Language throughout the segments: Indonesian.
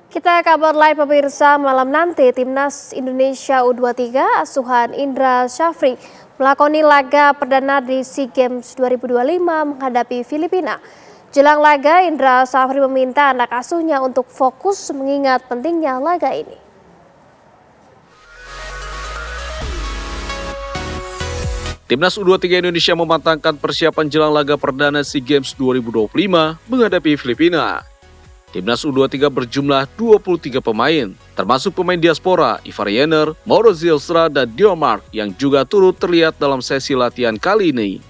Kita kabar lain pemirsa, malam nanti Timnas Indonesia U23 asuhan Indra Syafri melakoni laga perdana di SEA Games 2025 menghadapi Filipina. Jelang laga, Indra Syafri meminta anak asuhnya untuk fokus mengingat pentingnya laga ini. Timnas U23 Indonesia mematangkan persiapan jelang laga perdana SEA Games 2025 menghadapi Filipina. Timnas U23 berjumlah 23 pemain, termasuk pemain diaspora Ivar Jenner, Mauro Zylstra, dan Dion Mark yang juga turut terlihat dalam sesi latihan kali ini.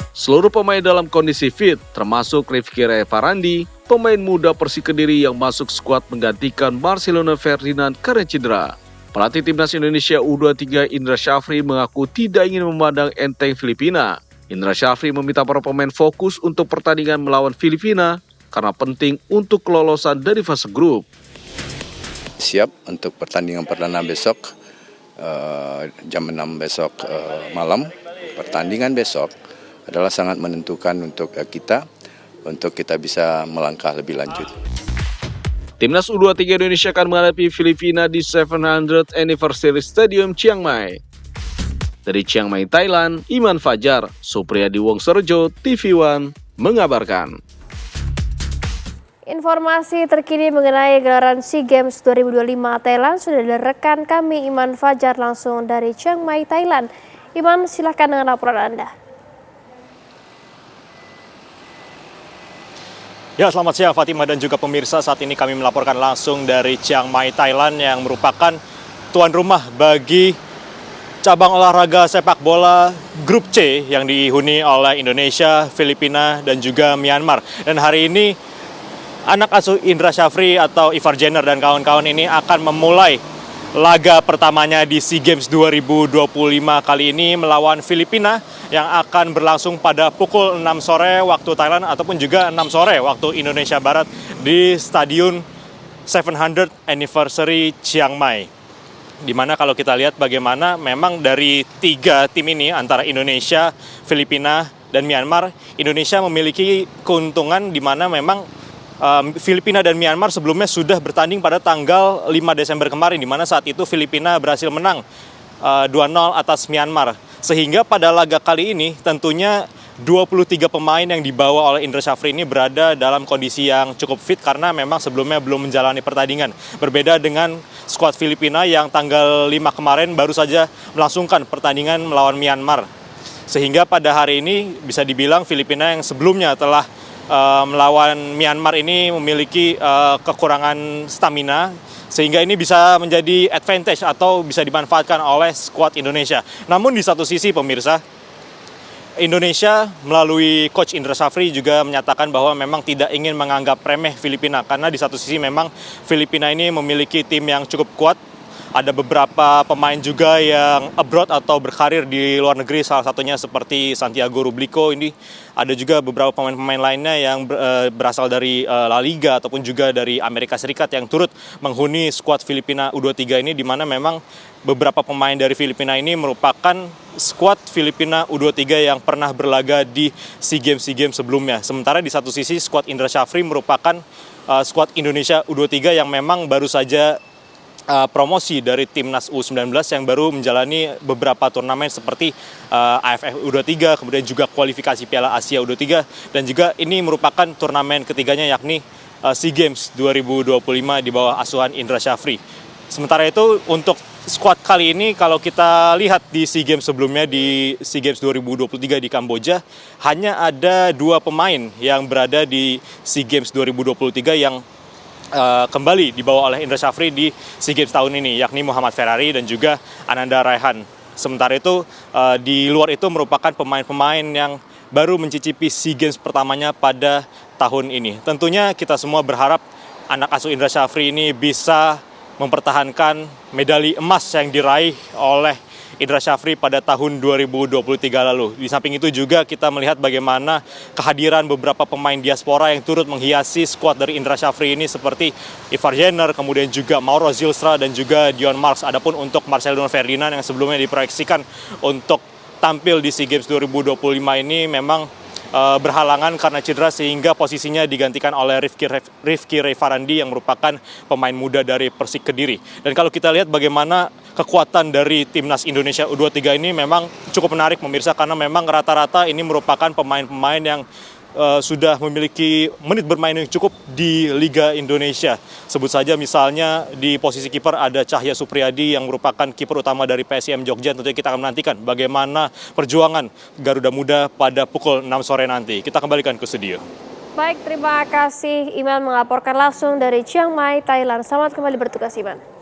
Seluruh pemain dalam kondisi fit, termasuk Rifki Revarandi, pemain muda Persik Kediri yang masuk skuad menggantikan Marcelino Ferdinand karena cedera. Pelatih Timnas Indonesia U23 Indra Syafri mengaku tidak ingin memandang enteng Filipina. Indra Syafri meminta para pemain fokus untuk pertandingan melawan Filipina karena penting untuk kelolosan dari fase grup. Siap untuk pertandingan perdana besok, jam 6 besok malam. Pertandingan besok adalah sangat menentukan untuk kita bisa melangkah lebih lanjut. Timnas U23 Indonesia akan menghadapi Filipina di 700th Anniversary Stadium Chiang Mai. Dari Chiang Mai, Thailand, Iman Fajar, Supriyadi Wongsorejo, TV One mengabarkan. Informasi terkini mengenai gelaran SEA Games 2025 Thailand sudah dari rekan kami Iman Fajar langsung dari Chiang Mai, Thailand. Iman, silahkan dengan laporan Anda. Ya, selamat siang Fatima dan juga pemirsa. Saat ini kami melaporkan langsung dari Chiang Mai, Thailand yang merupakan tuan rumah bagi cabang olahraga sepak bola Grup C yang dihuni oleh Indonesia, Filipina, dan juga Myanmar. Dan hari ini anak asuh Indra Syafri atau Ivar Jenner dan kawan-kawan ini akan memulai laga pertamanya di SEA Games 2025 kali ini melawan Filipina yang akan berlangsung pada pukul 6 sore waktu Thailand ataupun juga 6 sore waktu Indonesia Barat di Stadion 700th Anniversary Chiang Mai. Dimana kalau kita lihat bagaimana memang dari tiga tim ini antara Indonesia, Filipina, dan Myanmar, Indonesia memiliki keuntungan di mana memang Filipina dan Myanmar sebelumnya sudah bertanding pada tanggal 5 Desember kemarin, di mana saat itu Filipina berhasil menang 2-0 atas Myanmar. Sehingga pada laga kali ini tentunya 23 pemain yang dibawa oleh Indra Syafri ini berada dalam kondisi yang cukup fit karena memang sebelumnya belum menjalani pertandingan. Berbeda dengan skuad Filipina yang tanggal 5 kemarin baru saja melangsungkan pertandingan melawan Myanmar. Sehingga pada hari ini bisa dibilang Filipina yang sebelumnya telah melawan Myanmar ini memiliki kekurangan stamina, sehingga ini bisa menjadi advantage atau bisa dimanfaatkan oleh skuad Indonesia. Namun di satu sisi pemirsa, Indonesia melalui coach Indra Syafri juga menyatakan bahwa memang tidak ingin menganggap remeh Filipina, karena di satu sisi memang Filipina ini memiliki tim yang cukup kuat. Ada beberapa pemain juga yang abroad atau berkarir di luar negeri, salah satunya seperti Santiago Rublico ini. Ada juga beberapa pemain-pemain lainnya yang berasal dari La Liga ataupun juga dari Amerika Serikat yang turut menghuni skuad Filipina U23 ini, di mana memang beberapa pemain dari Filipina ini merupakan skuad Filipina U23 yang pernah berlaga di SEA Games sebelumnya. Sementara di satu sisi skuad Indra Syafri merupakan skuad Indonesia U23 yang memang baru saja promosi dari Timnas U19 yang baru menjalani beberapa turnamen seperti AFF U23, kemudian juga kualifikasi Piala Asia U23, dan juga ini merupakan turnamen ketiganya yakni SEA Games 2025 di bawah asuhan Indra Syafri. Sementara itu untuk skuad kali ini kalau kita lihat di SEA Games sebelumnya di SEA Games 2023 di Kamboja, hanya ada 2 pemain yang berada di SEA Games 2023 yang kembali dibawa oleh Indra Syafri di SEA Games tahun ini, yakni Muhammad Ferrari dan juga Ananda Raihan. Sementara itu di luar itu merupakan pemain-pemain yang baru mencicipi SEA Games pertamanya pada tahun ini. Tentunya kita semua berharap anak asuh Indra Syafri ini bisa mempertahankan medali emas yang diraih oleh Indra Syafri pada tahun 2023 lalu. Di samping itu juga kita melihat bagaimana kehadiran beberapa pemain diaspora yang turut menghiasi skuad dari Indra Syafri ini seperti Ivar Jenner, kemudian juga Mauro Zylstra dan juga Dion Mark. Adapun untuk Marcelino Ferdinand yang sebelumnya diproyeksikan untuk tampil di SEA Games 2025 ini memang berhalangan karena cedera sehingga posisinya digantikan oleh Rifki Revarandi yang merupakan pemain muda dari Persik Kediri. Dan kalau kita lihat bagaimana kekuatan dari timnas Indonesia U23 ini memang cukup menarik pemirsa, karena memang rata-rata ini merupakan pemain-pemain yang sudah memiliki menit bermain yang cukup di Liga Indonesia. Sebut saja misalnya di posisi kiper ada Cahya Supriyadi yang merupakan kiper utama dari PSIM Jogja. Tentunya kita akan menantikan bagaimana perjuangan Garuda Muda pada pukul 6 sore nanti. Kita kembalikan ke studio. Baik, terima kasih Iman melaporkan langsung dari Chiang Mai, Thailand. Selamat kembali bertugas Iman.